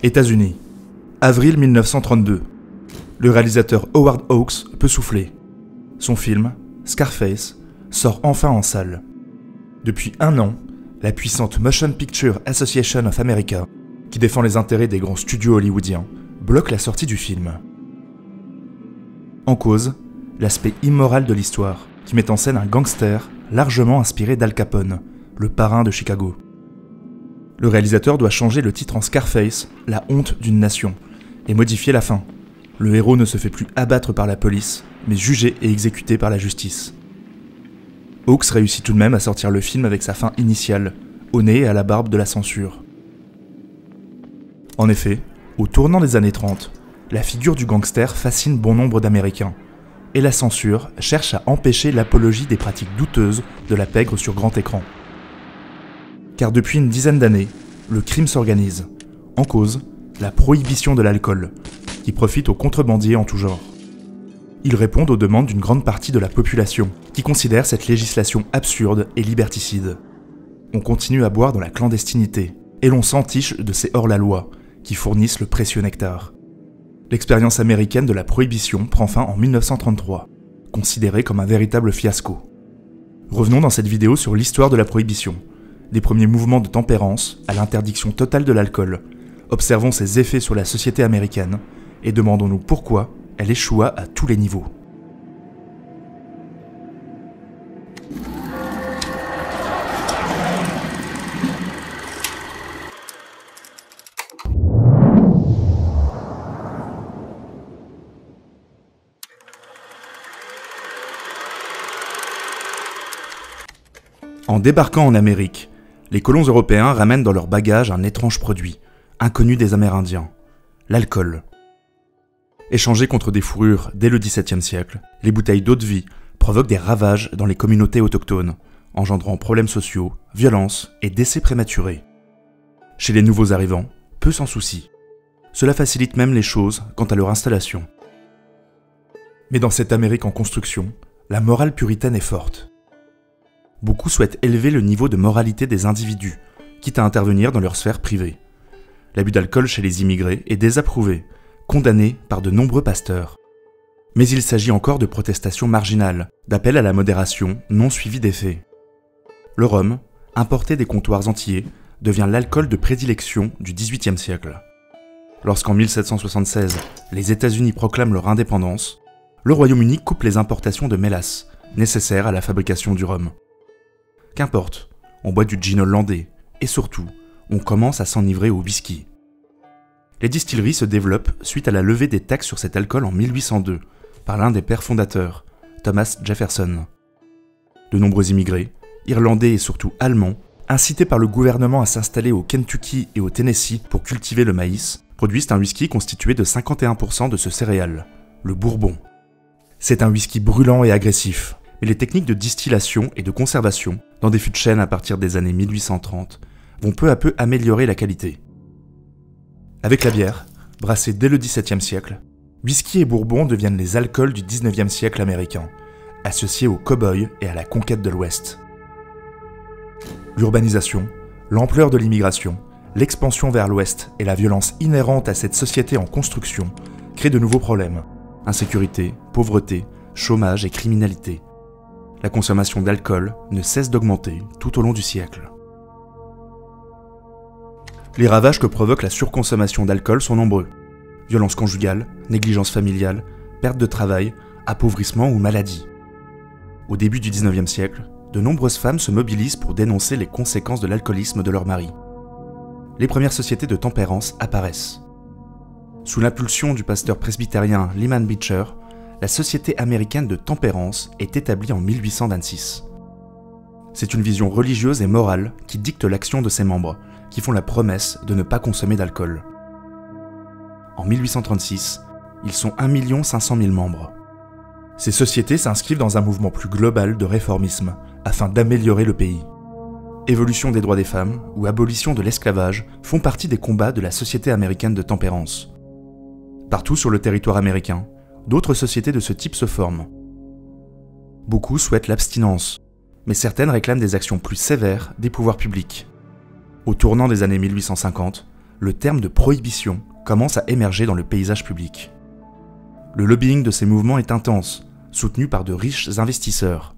États-Unis. Avril 1932. Le réalisateur Howard Hawks peut souffler. Son film, Scarface, sort enfin en salle. Depuis 1 an, la puissante Motion Picture Association of America, qui défend les intérêts des grands studios hollywoodiens, bloque la sortie du film. En cause, l'aspect immoral de l'histoire, qui met en scène un gangster largement inspiré d'Al Capone, le parrain de Chicago. Le réalisateur doit changer le titre en Scarface, la honte d'une nation, et modifier la fin. Le héros ne se fait plus abattre par la police, mais jugé et exécuté par la justice. Hawks réussit tout de même à sortir le film avec sa fin initiale, au nez et à la barbe de la censure. En effet, au tournant des années 30, la figure du gangster fascine bon nombre d'Américains, et la censure cherche à empêcher l'apologie des pratiques douteuses de la pègre sur grand écran. Car depuis une dizaine d'années, le crime s'organise. En cause, la prohibition de l'alcool, qui profite aux contrebandiers en tout genre. Ils répondent aux demandes d'une grande partie de la population, qui considère cette législation absurde et liberticide. On continue à boire dans la clandestinité, et l'on s'entiche de ces hors-la-loi, qui fournissent le précieux nectar. L'expérience américaine de la prohibition prend fin en 1933, considérée comme un véritable fiasco. Revenons dans cette vidéo sur l'histoire de la prohibition, des premiers mouvements de tempérance à l'interdiction totale de l'alcool. Observons ses effets sur la société américaine et demandons-nous pourquoi elle échoua à tous les niveaux. En débarquant en Amérique, les colons européens ramènent dans leur bagage un étrange produit, inconnu des Amérindiens, l'alcool. Échangées contre des fourrures dès le XVIIe siècle, les bouteilles d'eau-de-vie provoquent des ravages dans les communautés autochtones, engendrant problèmes sociaux, violences et décès prématurés. Chez les nouveaux arrivants, peu s'en soucient. Cela facilite même les choses quant à leur installation. Mais dans cette Amérique en construction, la morale puritaine est forte. Beaucoup souhaitent élever le niveau de moralité des individus, quitte à intervenir dans leur sphère privée. L'abus d'alcool chez les immigrés est désapprouvé, condamné par de nombreux pasteurs. Mais il s'agit encore de protestations marginales, d'appels à la modération non suivis d'effets. Le rhum, importé des comptoirs antillais, devient l'alcool de prédilection du XVIIIe siècle. Lorsqu'en 1776, les États-Unis proclament leur indépendance, le Royaume-Uni coupe les importations de mélasse, nécessaires à la fabrication du rhum. Qu'importe, on boit du gin hollandais, et surtout, on commence à s'enivrer au whisky. Les distilleries se développent suite à la levée des taxes sur cet alcool en 1802, par l'un des pères fondateurs, Thomas Jefferson. De nombreux immigrés, irlandais et surtout allemands, incités par le gouvernement à s'installer au Kentucky et au Tennessee pour cultiver le maïs, produisent un whisky constitué de 51% de ce céréal, le bourbon. C'est un whisky brûlant et agressif, mais les techniques de distillation et de conservation, dans des fûts de chêne à partir des années 1830, vont peu à peu améliorer la qualité. Avec la bière, brassée dès le XVIIe siècle, whisky et bourbon deviennent les alcools du XIXe siècle américain, associés aux cow-boys et à la conquête de l'Ouest. L'urbanisation, l'ampleur de l'immigration, l'expansion vers l'Ouest et la violence inhérente à cette société en construction créent de nouveaux problèmes. Insécurité, pauvreté, chômage et criminalité. La consommation d'alcool ne cesse d'augmenter tout au long du siècle. Les ravages que provoque la surconsommation d'alcool sont nombreux. Violence conjugale, négligence familiale, perte de travail, appauvrissement ou maladie. Au début du XIXe siècle, de nombreuses femmes se mobilisent pour dénoncer les conséquences de l'alcoolisme de leur mari. Les premières sociétés de tempérance apparaissent. Sous l'impulsion du pasteur presbytérien Lyman Beecher, la Société américaine de tempérance est établie en 1826. C'est une vision religieuse et morale qui dicte l'action de ses membres, qui font la promesse de ne pas consommer d'alcool. En 1836, ils sont 1 500 000 membres. Ces sociétés s'inscrivent dans un mouvement plus global de réformisme, afin d'améliorer le pays. Évolution des droits des femmes ou abolition de l'esclavage font partie des combats de la Société américaine de tempérance. Partout sur le territoire américain, d'autres sociétés de ce type se forment. Beaucoup souhaitent l'abstinence, mais certaines réclament des actions plus sévères des pouvoirs publics. Au tournant des années 1850, le terme de prohibition commence à émerger dans le paysage public. Le lobbying de ces mouvements est intense, soutenu par de riches investisseurs.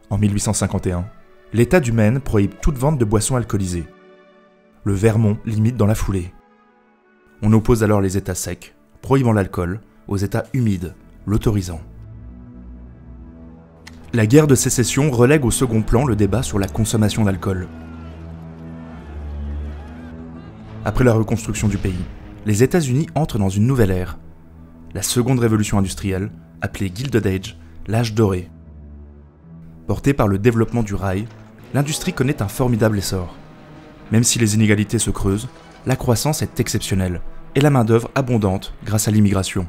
En 1851, l'État du Maine prohibe toute vente de boissons alcoolisées. Le Vermont l'imite dans la foulée. On oppose alors les États secs, prohibant l'alcool, aux États humides, l'autorisant. La guerre de sécession relègue au second plan le débat sur la consommation d'alcool. Après la reconstruction du pays, les États-Unis entrent dans une nouvelle ère, la seconde révolution industrielle, appelée Gilded Age, l'âge doré. Portée par le développement du rail, l'industrie connaît un formidable essor. Même si les inégalités se creusent, la croissance est exceptionnelle et la main-d'œuvre abondante grâce à l'immigration.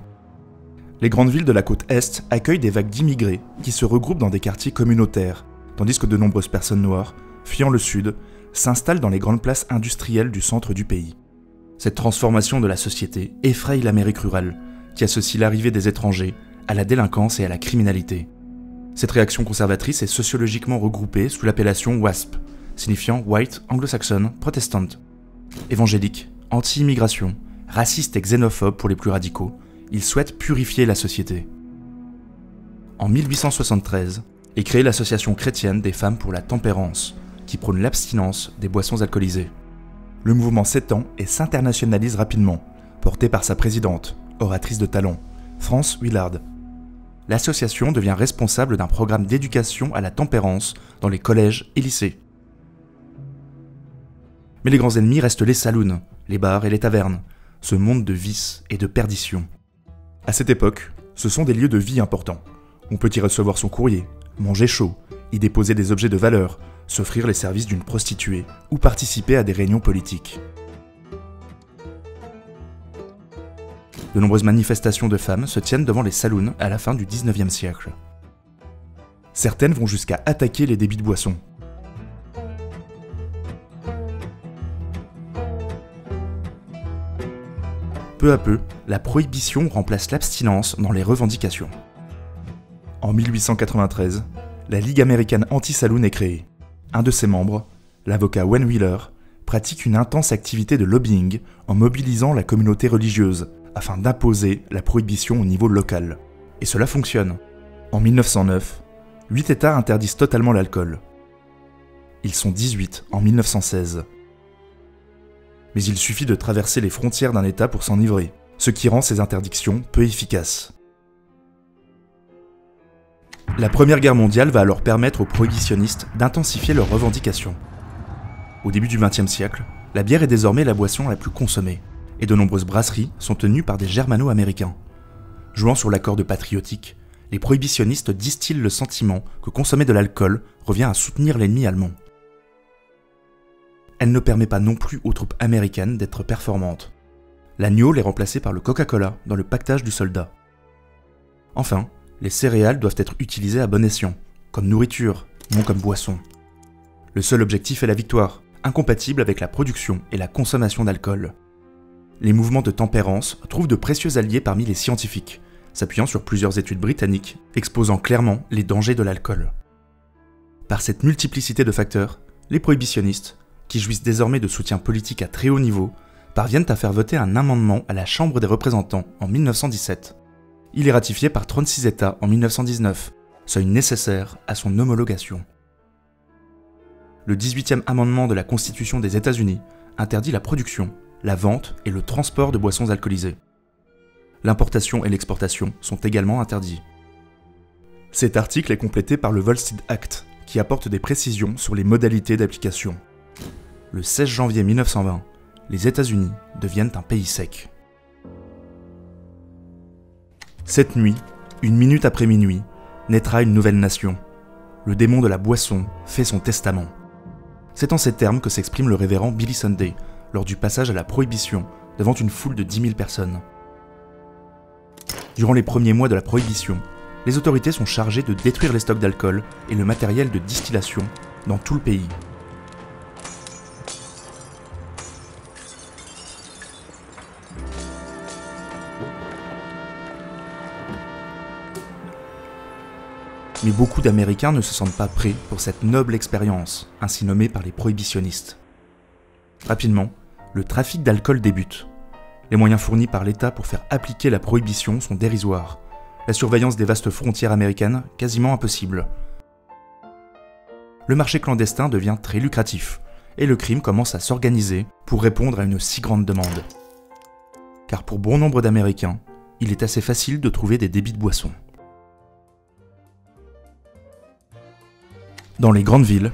Les grandes villes de la côte Est accueillent des vagues d'immigrés qui se regroupent dans des quartiers communautaires, tandis que de nombreuses personnes noires, fuyant le Sud, s'installent dans les grandes places industrielles du centre du pays. Cette transformation de la société effraie l'Amérique rurale, qui associe l'arrivée des étrangers à la délinquance et à la criminalité. Cette réaction conservatrice est sociologiquement regroupée sous l'appellation WASP, signifiant White Anglo-Saxon Protestant. Évangélique, anti-immigration, raciste et xénophobe pour les plus radicaux, ils souhaitent purifier la société. En 1873 est créée l'Association chrétienne des femmes pour la tempérance, qui prône l'abstinence des boissons alcoolisées. Le mouvement s'étend et s'internationalise rapidement, porté par sa présidente, oratrice de talent, France Willard. L'association devient responsable d'un programme d'éducation à la tempérance dans les collèges et lycées. Mais les grands ennemis restent les saloons, les bars et les tavernes, ce monde de vice et de perdition. À cette époque, ce sont des lieux de vie importants. On peut y recevoir son courrier, manger chaud, y déposer des objets de valeur, s'offrir les services d'une prostituée ou participer à des réunions politiques. De nombreuses manifestations de femmes se tiennent devant les saloons à la fin du XIXe siècle. Certaines vont jusqu'à attaquer les débits de boissons. Peu à peu, la prohibition remplace l'abstinence dans les revendications. En 1893, la Ligue américaine anti-saloon est créée. Un de ses membres, l'avocat Wayne Wheeler, pratique une intense activité de lobbying en mobilisant la communauté religieuse afin d'imposer la prohibition au niveau local. Et cela fonctionne. En 1909, 8 États interdisent totalement l'alcool. Ils sont 18 en 1916. Mais il suffit de traverser les frontières d'un État pour s'enivrer, ce qui rend ces interdictions peu efficaces. La Première Guerre mondiale va alors permettre aux prohibitionnistes d'intensifier leurs revendications. Au début du XXe siècle, la bière est désormais la boisson la plus consommée, et de nombreuses brasseries sont tenues par des germano-américains. Jouant sur la corde patriotique, les prohibitionnistes distillent le sentiment que consommer de l'alcool revient à soutenir l'ennemi allemand. Elle ne permet pas non plus aux troupes américaines d'être performantes. L'agneau est remplacé par le Coca-Cola dans le pactage du soldat. Enfin, les céréales doivent être utilisées à bon escient, comme nourriture, non comme boisson. Le seul objectif est la victoire, incompatible avec la production et la consommation d'alcool. Les mouvements de tempérance trouvent de précieux alliés parmi les scientifiques, s'appuyant sur plusieurs études britanniques exposant clairement les dangers de l'alcool. Par cette multiplicité de facteurs, les prohibitionnistes, qui jouissent désormais de soutien politique à très haut niveau, parviennent à faire voter un amendement à la Chambre des représentants en 1917. Il est ratifié par 36 États en 1919, seuil nécessaire à son homologation. Le 18e amendement de la Constitution des États-Unis interdit la production, la vente et le transport de boissons alcoolisées. L'importation et l'exportation sont également interdits. Cet article est complété par le Volstead Act, qui apporte des précisions sur les modalités d'application. Le 16 janvier 1920, les États-Unis deviennent un pays sec. Cette nuit, une minute après minuit, naîtra une nouvelle nation. Le démon de la boisson fait son testament. C'est en ces termes que s'exprime le révérend Billy Sunday lors du passage à la prohibition devant une foule de 10 000 personnes. Durant les premiers mois de la prohibition, les autorités sont chargées de détruire les stocks d'alcool et le matériel de distillation dans tout le pays. Mais beaucoup d'Américains ne se sentent pas prêts pour cette noble expérience, ainsi nommée par les prohibitionnistes. Rapidement, le trafic d'alcool débute. Les moyens fournis par l'État pour faire appliquer la prohibition sont dérisoires. La surveillance des vastes frontières américaines, quasiment impossible. Le marché clandestin devient très lucratif, et le crime commence à s'organiser pour répondre à une si grande demande. Car pour bon nombre d'Américains, il est assez facile de trouver des débits de boissons. Dans les grandes villes,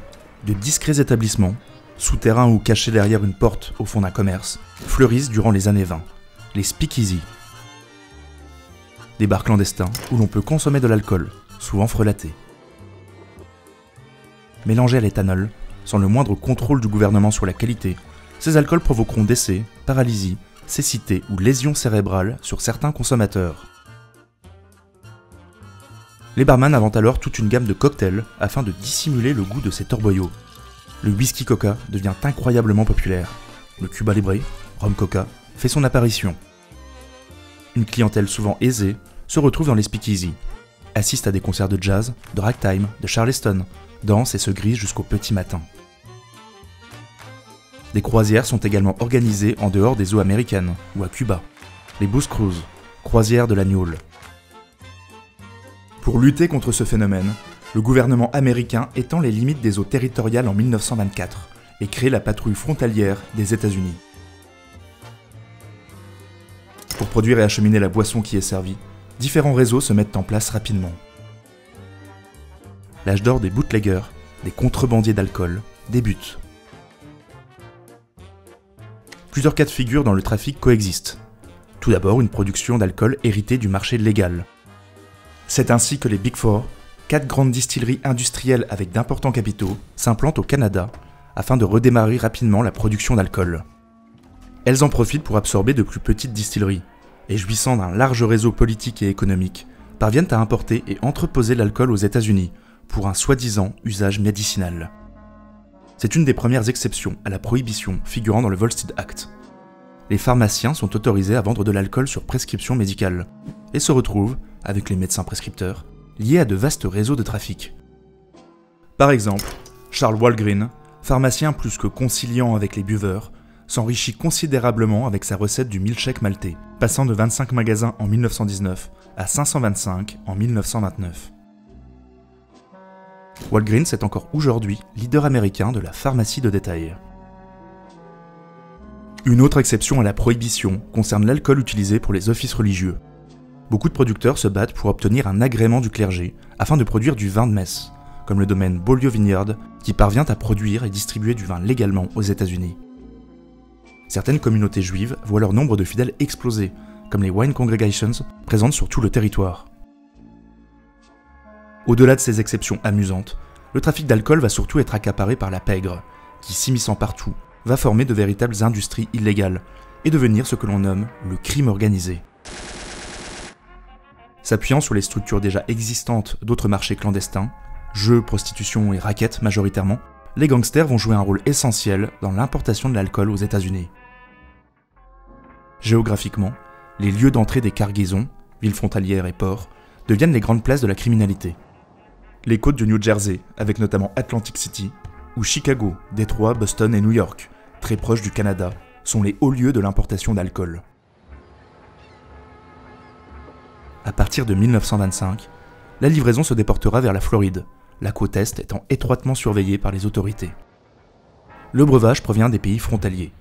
de discrets établissements, souterrains ou cachés derrière une porte au fond d'un commerce, fleurissent durant les années 20, les speakeasy. Des bars clandestins où l'on peut consommer de l'alcool, souvent frelaté. Mélangés à l'éthanol, sans le moindre contrôle du gouvernement sur la qualité, ces alcools provoqueront décès, paralysie, cécité ou lésions cérébrales sur certains consommateurs. Les barman inventent alors toute une gamme de cocktails afin de dissimuler le goût de ces torboyaux. Le whisky coca devient incroyablement populaire. Le Cuba Libre, rhum coca, fait son apparition. Une clientèle souvent aisée se retrouve dans les speakeasy, assiste à des concerts de jazz, de ragtime, de charleston, danse et se grise jusqu'au petit matin. Des croisières sont également organisées en dehors des eaux américaines ou à Cuba. Les Booze Cruise, croisières de la Gnôle. Pour lutter contre ce phénomène, le gouvernement américain étend les limites des eaux territoriales en 1924 et crée la patrouille frontalière des États-Unis. Pour produire et acheminer la boisson qui est servie, différents réseaux se mettent en place rapidement. L'âge d'or des bootleggers, des contrebandiers d'alcool, débute. Plusieurs cas de figure dans le trafic coexistent. Tout d'abord, une production d'alcool héritée du marché légal. C'est ainsi que les Big Four, 4 grandes distilleries industrielles avec d'importants capitaux, s'implantent au Canada afin de redémarrer rapidement la production d'alcool. Elles en profitent pour absorber de plus petites distilleries, et jouissant d'un large réseau politique et économique, parviennent à importer et entreposer l'alcool aux États-Unis pour un soi-disant usage médicinal. C'est une des premières exceptions à la prohibition figurant dans le Volstead Act. Les pharmaciens sont autorisés à vendre de l'alcool sur prescription médicale et se retrouvent, avec les médecins prescripteurs, liés à de vastes réseaux de trafic. Par exemple, Charles Walgreen, pharmacien plus que conciliant avec les buveurs, s'enrichit considérablement avec sa recette du milkshake maltais, passant de 25 magasins en 1919 à 525 en 1929. Walgreens est encore aujourd'hui leader américain de la pharmacie de détail. Une autre exception à la prohibition concerne l'alcool utilisé pour les offices religieux. Beaucoup de producteurs se battent pour obtenir un agrément du clergé afin de produire du vin de messe, comme le domaine Beaulieu Vineyard qui parvient à produire et distribuer du vin légalement aux États-Unis. Certaines communautés juives voient leur nombre de fidèles exploser, comme les Wine Congregations présentes sur tout le territoire. Au-delà de ces exceptions amusantes, le trafic d'alcool va surtout être accaparé par la pègre, qui, s'immisçant partout, va former de véritables industries illégales et devenir ce que l'on nomme le crime organisé. S'appuyant sur les structures déjà existantes d'autres marchés clandestins, jeux, prostitution et raquettes majoritairement, les gangsters vont jouer un rôle essentiel dans l'importation de l'alcool aux États-Unis. Géographiquement, les lieux d'entrée des cargaisons, villes frontalières et ports, deviennent les grandes places de la criminalité. Les côtes du New Jersey, avec notamment Atlantic City, ou Chicago, Détroit, Boston et New York, très proches du Canada, sont les hauts lieux de l'importation d'alcool. À partir de 1925, la livraison se déportera vers la Floride, la côte Est étant étroitement surveillée par les autorités. Le breuvage provient des pays frontaliers.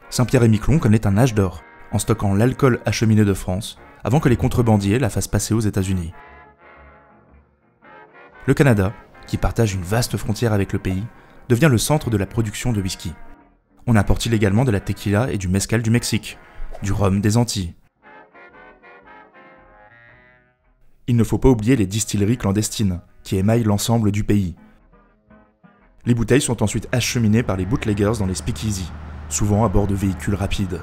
Saint-Pierre-et-Miquelon connaît un âge d'or, en stockant l'alcool acheminé de France, avant que les contrebandiers la fassent passer aux États-Unis. Le Canada, qui partage une vaste frontière avec le pays, devient le centre de la production de whisky. On importe illégalement de la tequila et du mezcal du Mexique, du rhum des Antilles. Il ne faut pas oublier les distilleries clandestines, qui émaillent l'ensemble du pays. Les bouteilles sont ensuite acheminées par les bootleggers dans les speakeasy, souvent à bord de véhicules rapides.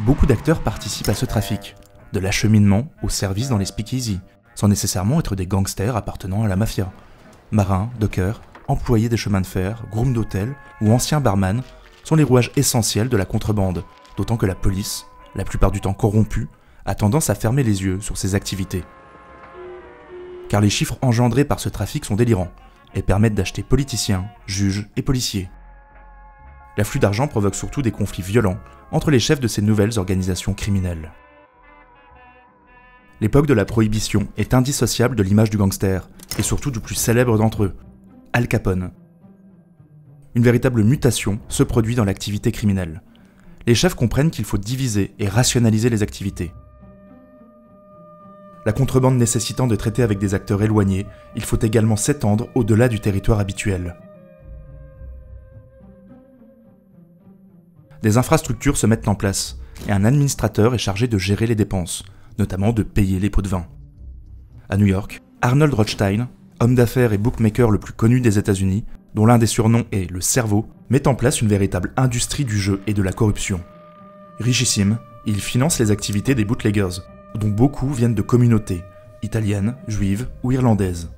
Beaucoup d'acteurs participent à ce trafic, de l'acheminement au service dans les speakeasy, sans nécessairement être des gangsters appartenant à la mafia. Marins, dockers, employés des chemins de fer, grooms d'hôtels ou anciens barman sont les rouages essentiels de la contrebande, d'autant que la police, la plupart du temps corrompue, a tendance à fermer les yeux sur ces activités. Car les chiffres engendrés par ce trafic sont délirants. et permettent d'acheter politiciens, juges et policiers. L'afflux d'argent provoque surtout des conflits violents entre les chefs de ces nouvelles organisations criminelles. L'époque de la prohibition est indissociable de l'image du gangster, et surtout du plus célèbre d'entre eux, Al Capone. Une véritable mutation se produit dans l'activité criminelle. Les chefs comprennent qu'il faut diviser et rationaliser les activités. La contrebande nécessitant de traiter avec des acteurs éloignés, il faut également s'étendre au-delà du territoire habituel. Des infrastructures se mettent en place, et un administrateur est chargé de gérer les dépenses, notamment de payer les pots de vin. À New York, Arnold Rothschild, homme d'affaires et bookmaker le plus connu des États-Unis, dont l'un des surnoms est le cerveau, met en place une véritable industrie du jeu et de la corruption. Richissime, il finance les activités des bootleggers, dont beaucoup viennent de communautés, italiennes, juives ou irlandaises.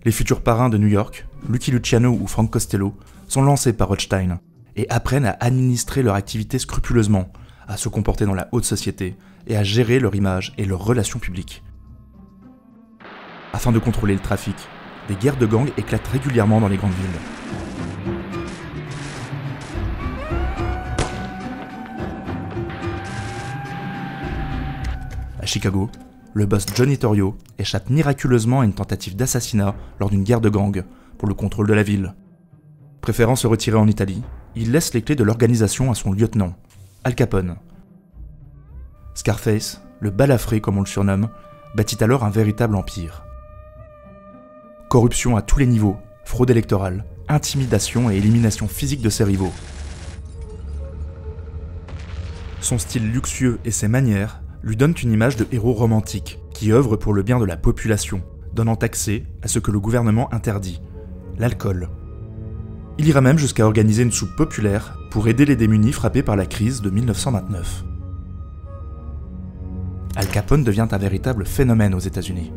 Les futurs parrains de New York, Lucky Luciano ou Frank Costello, sont lancés par Rothschild et apprennent à administrer leur activité scrupuleusement, à se comporter dans la haute société et à gérer leur image et leurs relations publiques. Afin de contrôler le trafic, des guerres de gangs éclatent régulièrement dans les grandes villes. À Chicago, le boss Johnny Torrio échappe miraculeusement à une tentative d'assassinat lors d'une guerre de gangs pour le contrôle de la ville. Préférant se retirer en Italie, il laisse les clés de l'organisation à son lieutenant, Al Capone. Scarface, le balafré comme on le surnomme, bâtit alors un véritable empire. Corruption à tous les niveaux, fraude électorale, intimidation et élimination physique de ses rivaux. Son style luxueux et ses manières lui donnent une image de héros romantique qui œuvre pour le bien de la population, donnant accès à ce que le gouvernement interdit, l'alcool. Il ira même jusqu'à organiser une soupe populaire pour aider les démunis frappés par la crise de 1929. Al Capone devient un véritable phénomène aux États-Unis.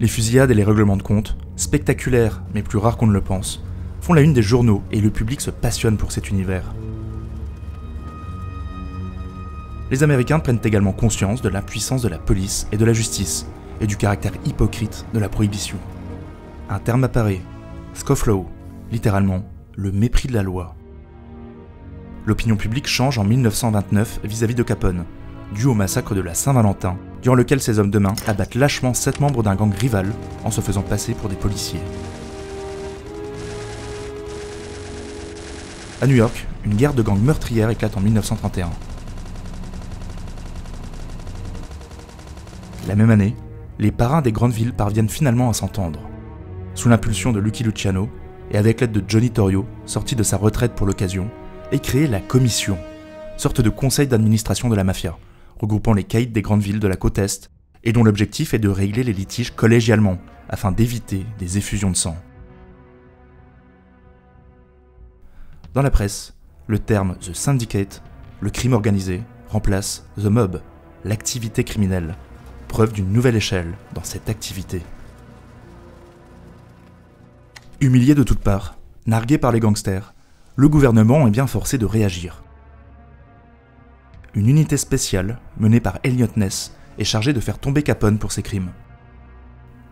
Les fusillades et les règlements de compte, spectaculaires mais plus rares qu'on ne le pense, font la une des journaux et le public se passionne pour cet univers. Les Américains prennent également conscience de l'impuissance de la police et de la justice, et du caractère hypocrite de la prohibition. Un terme apparaît, scofflaw, littéralement, le mépris de la loi. L'opinion publique change en 1929 vis-à-vis de Capone, dû au massacre de la Saint-Valentin, durant lequel ces hommes de main abattent lâchement 7 membres d'un gang rival en se faisant passer pour des policiers. À New York, une guerre de gangs meurtrière éclate en 1931. La même année, les parrains des grandes villes parviennent finalement à s'entendre. Sous l'impulsion de Lucky Luciano, et avec l'aide de Johnny Torrio, sorti de sa retraite pour l'occasion, est créée la Commission, sorte de conseil d'administration de la mafia, regroupant les caïds des grandes villes de la côte Est, et dont l'objectif est de régler les litiges collégialement, afin d'éviter des effusions de sang. Dans la presse, le terme « The Syndicate », le crime organisé, remplace « The Mob », l'activité criminelle, preuve d'une nouvelle échelle dans cette activité. Humilié de toutes parts, nargué par les gangsters, le gouvernement est bien forcé de réagir. Une unité spéciale, menée par Elliot Ness, est chargée de faire tomber Capone pour ses crimes.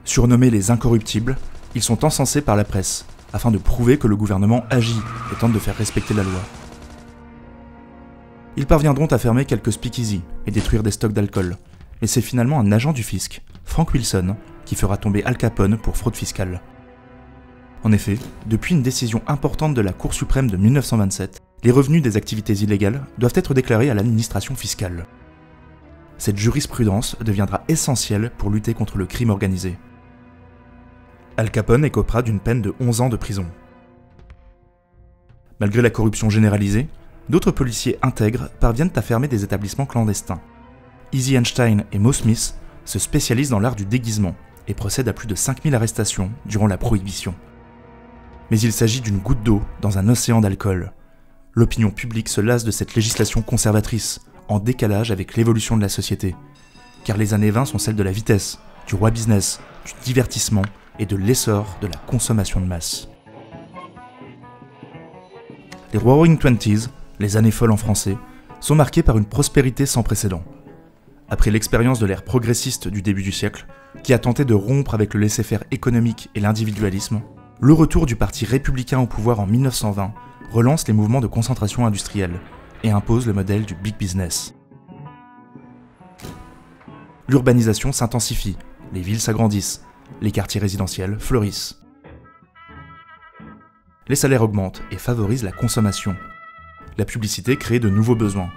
Surnommés les incorruptibles, ils sont encensés par la presse, afin de prouver que le gouvernement agit et tente de faire respecter la loi. Ils parviendront à fermer quelques speakeasy et détruire des stocks d'alcool, mais c'est finalement un agent du fisc, Frank Wilson, qui fera tomber Al Capone pour fraude fiscale. En effet, depuis une décision importante de la Cour suprême de 1927, les revenus des activités illégales doivent être déclarés à l'administration fiscale. Cette jurisprudence deviendra essentielle pour lutter contre le crime organisé. Al Capone écopera d'une peine de 11 ans de prison. Malgré la corruption généralisée, d'autres policiers intègres parviennent à fermer des établissements clandestins. Easy Einstein et Moe Smith se spécialisent dans l'art du déguisement et procèdent à plus de 5000 arrestations durant la Prohibition. Mais il s'agit d'une goutte d'eau dans un océan d'alcool. L'opinion publique se lasse de cette législation conservatrice, en décalage avec l'évolution de la société. Car les années 20 sont celles de la vitesse, du roi business, du divertissement et de l'essor de la consommation de masse. Les Roaring Twenties, les années folles en français, sont marquées par une prospérité sans précédent. Après l'expérience de l'ère progressiste du début du siècle, qui a tenté de rompre avec le laisser-faire économique et l'individualisme, le retour du parti républicain au pouvoir en 1920 relance les mouvements de concentration industrielle et impose le modèle du big business. L'urbanisation s'intensifie, les villes s'agrandissent, les quartiers résidentiels fleurissent. Les salaires augmentent et favorisent la consommation. La publicité crée de nouveaux besoins.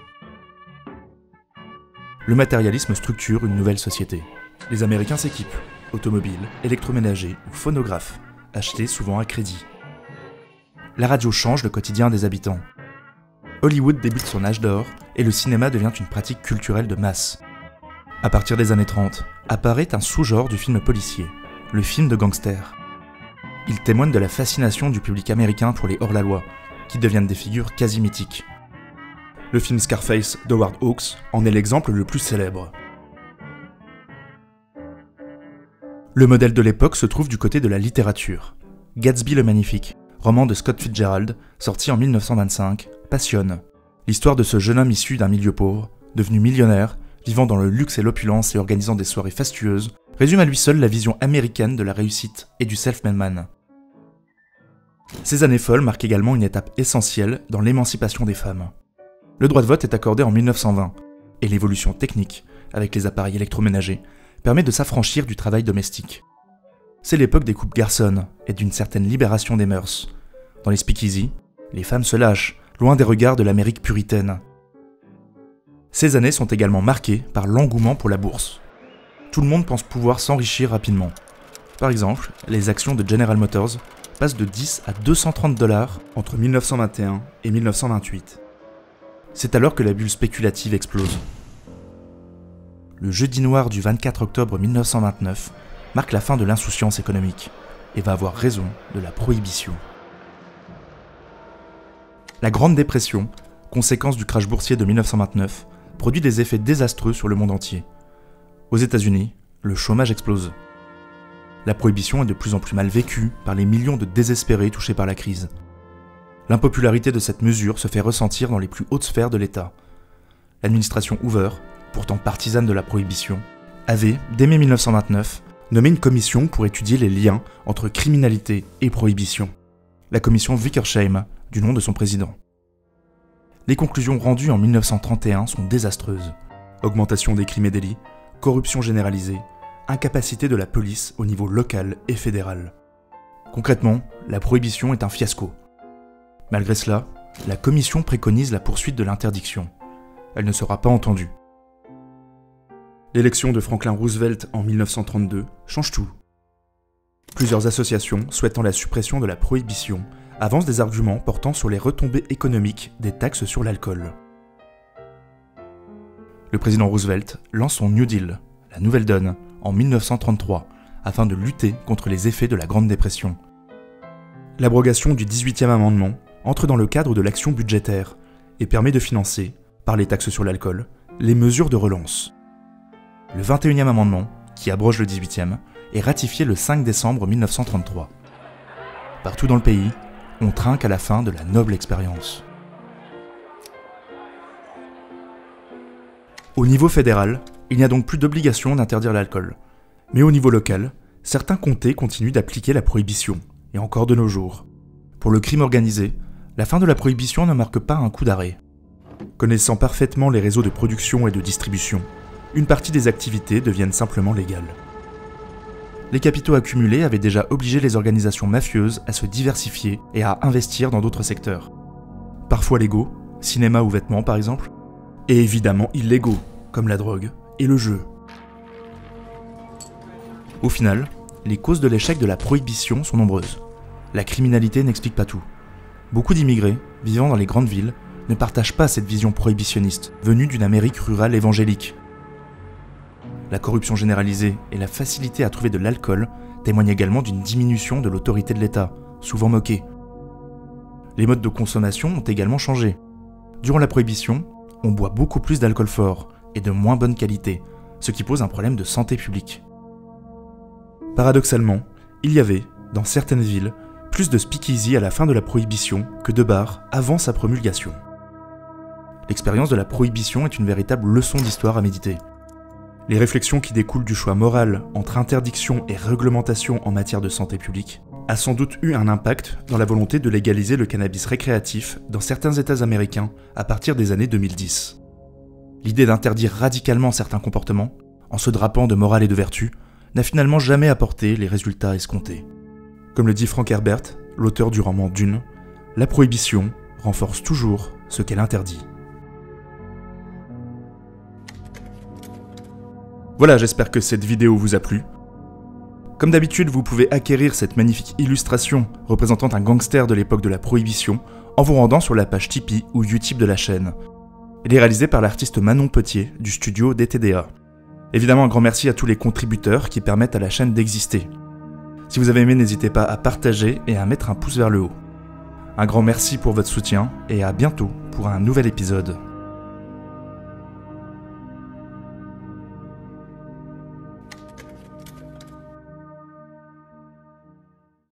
Le matérialisme structure une nouvelle société. Les Américains s'équipent, automobiles, électroménagers ou phonographes, achetés souvent à crédit. La radio change le quotidien des habitants. Hollywood débute son âge d'or et le cinéma devient une pratique culturelle de masse. À partir des années 30, apparaît un sous-genre du film policier, le film de gangster. Il témoigne de la fascination du public américain pour les hors-la-loi, qui deviennent des figures quasi mythiques. Le film Scarface d'Howard Hawks en est l'exemple le plus célèbre. Le modèle de l'époque se trouve du côté de la littérature. Gatsby le Magnifique, roman de Scott Fitzgerald, sorti en 1925, passionne. L'histoire de ce jeune homme issu d'un milieu pauvre, devenu millionnaire, vivant dans le luxe et l'opulence et organisant des soirées fastueuses, résume à lui seul la vision américaine de la réussite et du self-made man. Ces années folles marquent également une étape essentielle dans l'émancipation des femmes. Le droit de vote est accordé en 1920, et l'évolution technique, avec les appareils électroménagers, permet de s'affranchir du travail domestique. C'est l'époque des coupes garçonnes et d'une certaine libération des mœurs. Dans les speakeasy, les femmes se lâchent, loin des regards de l'Amérique puritaine. Ces années sont également marquées par l'engouement pour la bourse. Tout le monde pense pouvoir s'enrichir rapidement. Par exemple, les actions de General Motors passent de 10 à 230 $ entre 1921 et 1928. C'est alors que la bulle spéculative explose. Le jeudi noir du 24 octobre 1929 marque la fin de l'insouciance économique et va avoir raison de la prohibition. La Grande Dépression, conséquence du crash boursier de 1929, produit des effets désastreux sur le monde entier. Aux États-Unis, le chômage explose. La prohibition est de plus en plus mal vécue par les millions de désespérés touchés par la crise. L'impopularité de cette mesure se fait ressentir dans les plus hautes sphères de l'État. L'administration Hoover, pourtant partisane de la prohibition, avait, dès mai 1929, nommé une commission pour étudier les liens entre criminalité et prohibition. La commission Wickersheim, du nom de son président. Les conclusions rendues en 1931 sont désastreuses. Augmentation des crimes et délits, corruption généralisée, incapacité de la police au niveau local et fédéral. Concrètement, la prohibition est un fiasco. Malgré cela, la commission préconise la poursuite de l'interdiction. Elle ne sera pas entendue. L'élection de Franklin Roosevelt en 1932 change tout. Plusieurs associations souhaitant la suppression de la prohibition avancent des arguments portant sur les retombées économiques des taxes sur l'alcool. Le président Roosevelt lance son New Deal, la nouvelle donne, en 1933, afin de lutter contre les effets de la Grande Dépression. L'abrogation du 18e amendement entre dans le cadre de l'action budgétaire et permet de financer, par les taxes sur l'alcool, les mesures de relance. Le 21e amendement, qui abroge le 18e, est ratifié le 5 décembre 1933. Partout dans le pays, on trinque à la fin de la noble expérience. Au niveau fédéral, il n'y a donc plus d'obligation d'interdire l'alcool. Mais au niveau local, certains comtés continuent d'appliquer la prohibition, et encore de nos jours. Pour le crime organisé, la fin de la prohibition ne marque pas un coup d'arrêt. Connaissant parfaitement les réseaux de production et de distribution, une partie des activités deviennent simplement légales. Les capitaux accumulés avaient déjà obligé les organisations mafieuses à se diversifier et à investir dans d'autres secteurs. Parfois légaux, cinéma ou vêtements par exemple, et évidemment illégaux, comme la drogue et le jeu. Au final, les causes de l'échec de la prohibition sont nombreuses. La criminalité n'explique pas tout. Beaucoup d'immigrés, vivant dans les grandes villes, ne partagent pas cette vision prohibitionniste, venue d'une Amérique rurale évangélique. La corruption généralisée et la facilité à trouver de l'alcool témoignent également d'une diminution de l'autorité de l'État, souvent moquée. Les modes de consommation ont également changé. Durant la prohibition, on boit beaucoup plus d'alcool fort et de moins bonne qualité, ce qui pose un problème de santé publique. Paradoxalement, il y avait, dans certaines villes, plus de speakeasy à la fin de la prohibition que de bars avant sa promulgation. L'expérience de la prohibition est une véritable leçon d'histoire à méditer. Les réflexions qui découlent du choix moral entre interdiction et réglementation en matière de santé publique a sans doute eu un impact dans la volonté de légaliser le cannabis récréatif dans certains États américains à partir des années 2010. L'idée d'interdire radicalement certains comportements, en se drapant de morale et de vertu, n'a finalement jamais apporté les résultats escomptés. Comme le dit Frank Herbert, l'auteur du roman Dune, la prohibition renforce toujours ce qu'elle interdit. Voilà, j'espère que cette vidéo vous a plu. Comme d'habitude, vous pouvez acquérir cette magnifique illustration représentant un gangster de l'époque de la Prohibition en vous rendant sur la page Tipeee ou Utip de la chaîne. Elle est réalisée par l'artiste Manon Petier du studio DTDA. Évidemment, un grand merci à tous les contributeurs qui permettent à la chaîne d'exister. Si vous avez aimé, n'hésitez pas à partager et à mettre un pouce vers le haut. Un grand merci pour votre soutien et à bientôt pour un nouvel épisode.